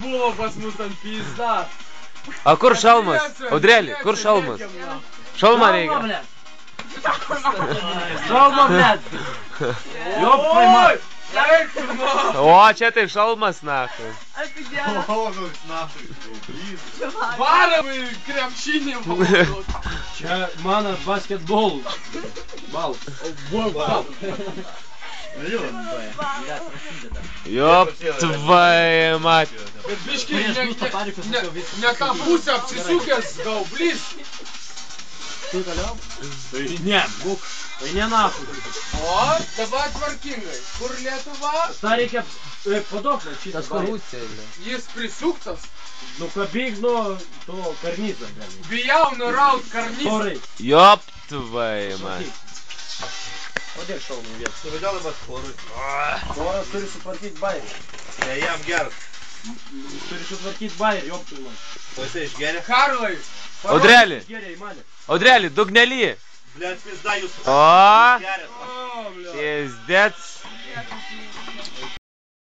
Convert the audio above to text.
buvo pas mus ant pizda. A kur šalmas? Audreli, kur šalmas? Šalmą reikia. Šalma, blėt. Jop, paima. O, čia tai šalmas, nahui. Varam į krepšinį. Čia mano basketbol. Bal. Jop, tvai mat. Bet biški, ne tą pusę apsisukęs, gaublys. Tu toliau? Tai ne, būk. Tai ne nahui. O, dabar tvarkingai. Kur Lietuva? Ta reikia padoklę šitą. Jis prisuktas. Nukabėk nuo to karnizą. Bijau nuraut karnizą. Torai. Jop, tvai mat. Padėk šalmų vietą. Suvedžiau dabar porui. Toras turi sutvarkyti bairį. Ne jam geras. Turi sutvarkyti bairį, joptui man. O jisai išgeria? Karlai. Audreli, Geria į mane. Audreli, dugnelį. Blėt, pizda jūs. O, Geria. pizdец.